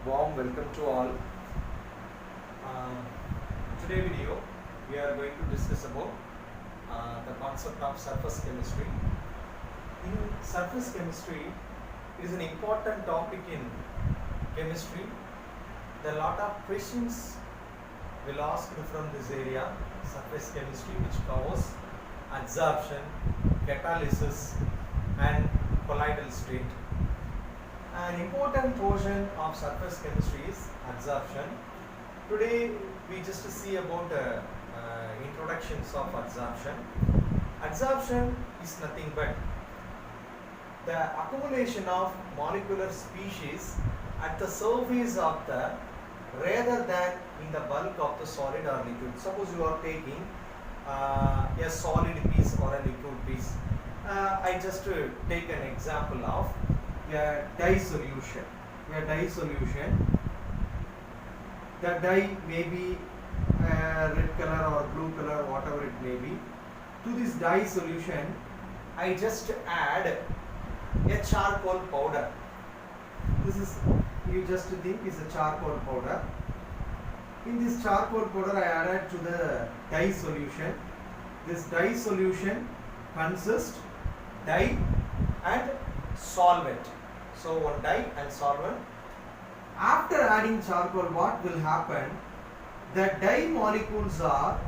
Warm welcome to all. Today video we are going to discuss about the concept of surface chemistry. In surface chemistry, it is an important topic in chemistry. There are a lot of questions will ask from this area, surface chemistry, which covers adsorption, catalysis and colloidal state. An important portion of surface chemistry is adsorption. Today we just see about introductions of adsorption. Adsorption is nothing but the accumulation of molecular species at the surface of the rather than in the bulk of the solid or liquid. Suppose you are taking a solid piece or a liquid piece. I just take an example of a dye solution. A dye solution. The dye may be red color or blue color, whatever it may be. To this dye solution, I just add a charcoal powder. This is, you just think is a charcoal powder. In this charcoal powder I added to the dye solution. This dye solution consists dye and solvent. So one dye and solvent. After adding charcoal, what will happen? The dye molecules are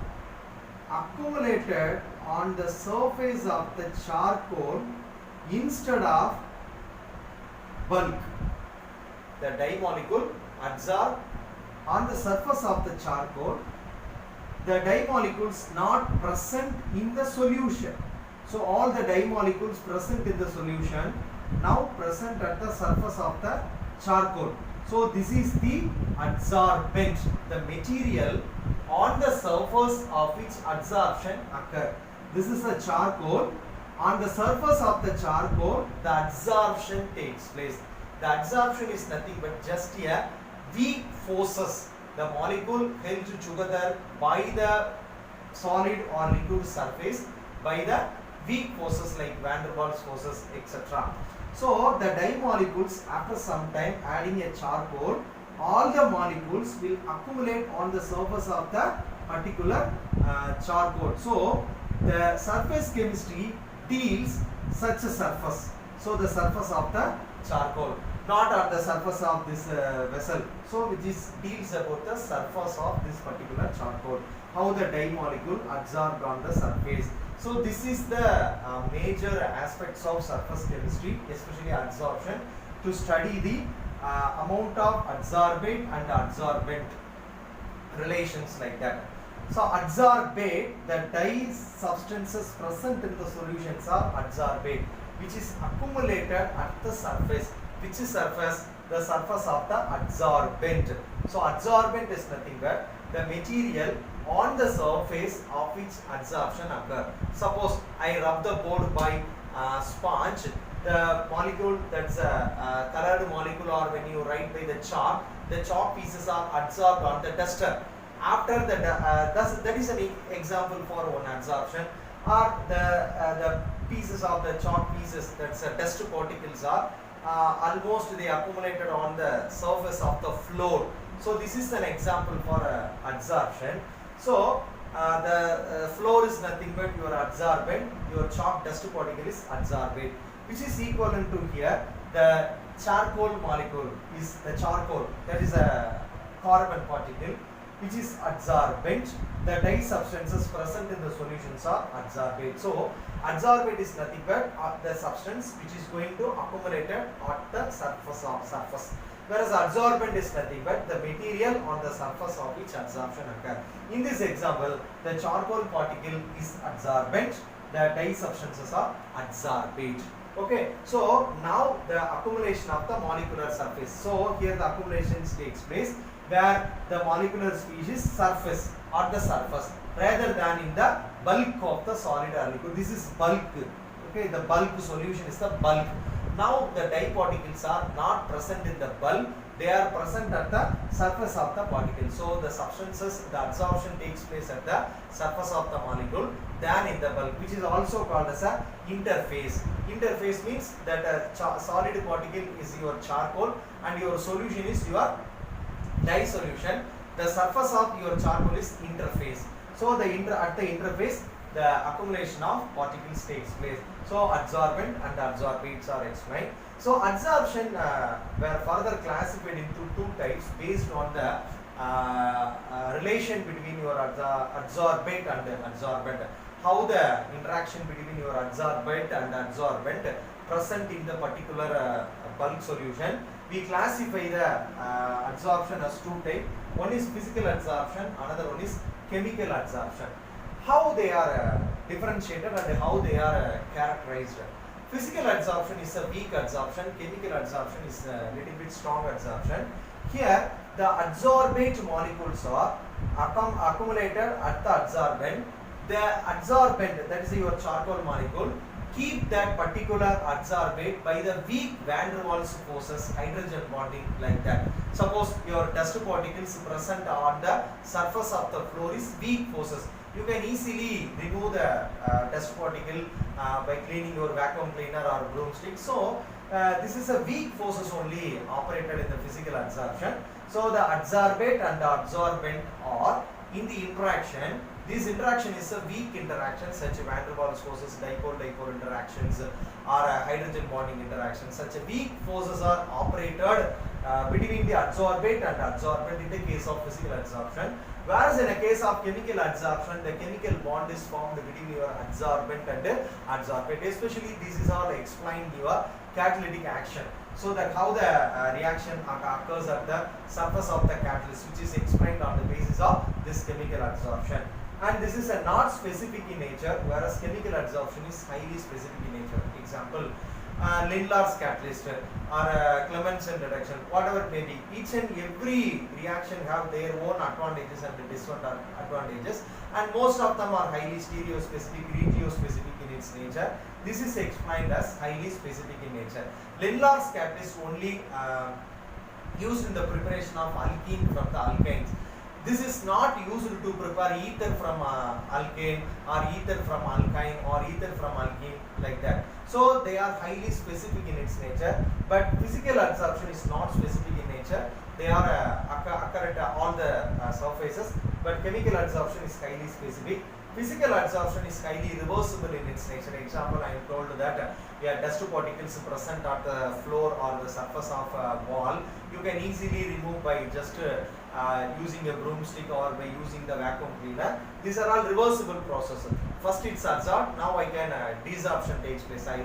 accumulated on the surface of the charcoal instead of bulk. The dye molecule adsorb on the surface of the charcoal. The dye molecules not present in the solution. So all the dye molecules present in the solution now present at the surface of the charcoal. So this is the adsorbent, the material on the surface of which adsorption occurs. This is a charcoal. On the surface of the charcoal, the adsorption takes place. The adsorption is nothing but just a weak forces. The molecule held together by the solid or liquid surface by the weak forces like van der Waals forces, etc. So the dye molecules, after some time adding a charcoal, all the molecules will accumulate on the surface of the particular charcoal. So the surface chemistry deals such a surface. So the surface of the charcoal, not on the surface of this vessel. So which is deals about the surface of this particular charcoal. How the dye molecule adsorbed on the surface. So this is the major aspects of surface chemistry, especially adsorption, to study the amount of adsorbate and adsorbent relations like that. So adsorbate, the dye substances present in the solutions are adsorbate, which is accumulated at the surface. Which is surface? The surface of the adsorbent. So adsorbent is nothing but the material on the surface of which adsorption occurs. Suppose I rub the board by sponge, the molecule, that's a colored molecule, or when you write by the chalk pieces are adsorbed on the duster. After the that is an example for one adsorption. Or the pieces of the chalk pieces, that's dust particles, are almost they accumulated on the surface of the floor. So this is an example for adsorption. So the floor is nothing but your adsorbent, your chalk dust particle is adsorbate, which is equivalent to here the charcoal molecule is the charcoal, that is a carbon particle, which is adsorbent. The dye substances present in the solutions are adsorbate. So adsorbate is nothing but the substance which is going to accumulate at the surface of surface. Whereas adsorbent is nothing but the material on the surface of which adsorption occurs. In this example, the charcoal particle is adsorbent, the dye substances are adsorbate. Okay, so now the accumulation of the molecular surface. So here the accumulation takes place where the molecular species surface or the surface rather than in the bulk of the solid or liquid. This is bulk. Okay, the bulk solution is the bulk. Now the dye particles are not present in the bulk, they are present at the surface of the particle. So the substances, the absorption takes place at the surface of the molecule than in the bulk, which is also called as a interface. Interface means that a solid particle is your charcoal and your solution is your dye solution. The surface of your charcoal is interface. So the at the interface, the accumulation of particles takes place. So adsorbent and adsorbates are explained. So adsorption were further classified into two types based on the relation between your adsorbate and adsorbent. How the interaction between your adsorbate and adsorbent present in the particular bulk solution. We classify the adsorption as two types. One is physical adsorption, another one is chemical adsorption. How they are differentiated and how they are characterized. Physical adsorption is a weak adsorption, chemical adsorption is a little bit strong adsorption. Here the adsorbate molecules are accumulated at the adsorbent. The adsorbent, that is your charcoal molecule, keep that particular adsorbate by the weak van der Waals forces, hydrogen bonding like that. Suppose your dust particles present on the surface of the floor is weak forces. You can easily remove the dust particle by cleaning your vacuum cleaner or broomstick. So this is a weak forces only operated in the physical adsorption. So the adsorbate and the adsorbent are in the interaction. This interaction is a weak interaction, such as van der Waals forces, dipole-dipole interactions or hydrogen bonding interactions. Such weak forces are operated between the adsorbate and adsorbent in the case of physical adsorption. Whereas in a case of chemical adsorption, the chemical bond is formed between your adsorbent and adsorbate. Especially this is all explained your catalytic action. So that how the reaction occurs at the surface of the catalyst, which is explained on the basis of this chemical adsorption. And this is a not specific in nature, whereas chemical adsorption is highly specific in nature. Example, Lindlar's catalyst or Clemmensen reduction, whatever it may be. Each and every reaction have their own advantages and disadvantages, and most of them are highly stereospecific, regiospecific in its nature. This is explained as highly specific in nature. Lindlar's catalyst only used in the preparation of alkene from the alkynes. This is not used to prepare ether from alkane or ether from alkyne or ether from alkene like that. So they are highly specific in its nature, but physical adsorption is not specific in nature. They are occur at all the surfaces, but chemical adsorption is highly specific. Physical adsorption is highly reversible in its nature. Example, I am told that dust particles present at the floor or the surface of a wall, you can easily remove by just using a broomstick or by using the vacuum cleaner. These are all reversible processes. First it's adsorbed, now I can desorption takes place. I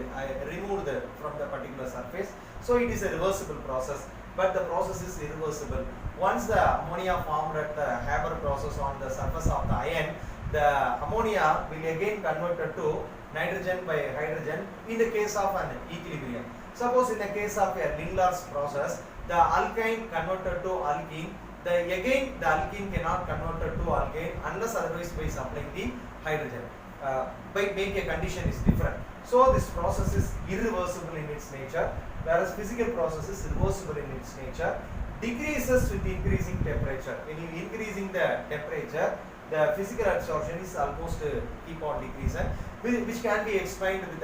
remove from the particular surface. So it is a reversible process, but the process is irreversible. Once the ammonia formed at the Haber process on the surface of the iron, the ammonia will again converted to nitrogen by hydrogen in the case of an equilibrium. Suppose in the case of a Lindlar's process, the alkyne converted to alkene, again the alkene cannot convert to alkane unless otherwise by supplying the hydrogen. By make a condition is different. So this process is irreversible in its nature, whereas physical process is reversible in its nature. Decreases with increasing temperature. When you increasing the temperature, the physical adsorption is almost keep on decreasing, which can be explained with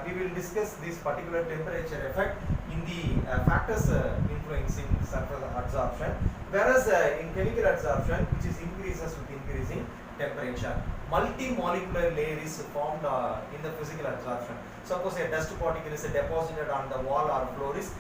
we will discuss this particular temperature effect in the factors influencing surface adsorption. Whereas in chemical adsorption, which is increases with increasing temperature, multi-molecular layer is formed in the physical adsorption. Suppose a dust particle is deposited on the wall or floor is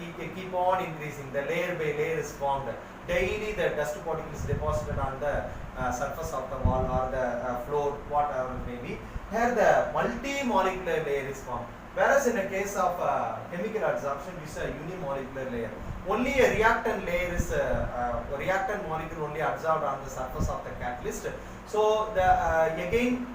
keep on increasing. The layer by layer is formed. Daily the dust particle is deposited on the surface of the wall or the floor, whatever it may be. Here the multi-molecular layer is formed. Whereas in the case of chemical adsorption, it is a unimolecular layer. Only a reactant layer is reactant molecule only adsorbed on the surface of the catalyst. So the again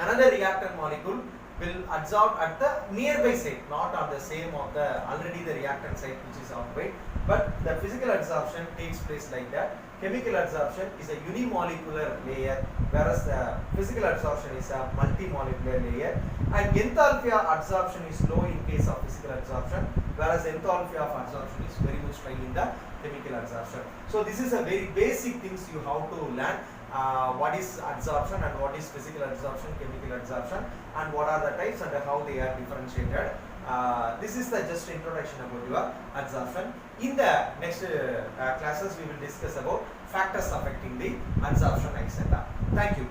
another reactant molecule will adsorb at the nearby site, not on the same of the already the reactant site which is occupied, but the physical adsorption takes place like that. Chemical adsorption is a unimolecular layer, whereas the physical adsorption is a multimolecular layer, and enthalpy of adsorption is low in case of physical adsorption, whereas enthalpy of adsorption is very much high in the chemical adsorption. So this is a very basic things you have to learn. What is adsorption and what is physical adsorption, chemical adsorption, and what are the types and how they are differentiated. This is the just introduction about your adsorption. In the next classes we will discuss about factors affecting the adsorption, etc. Thank you.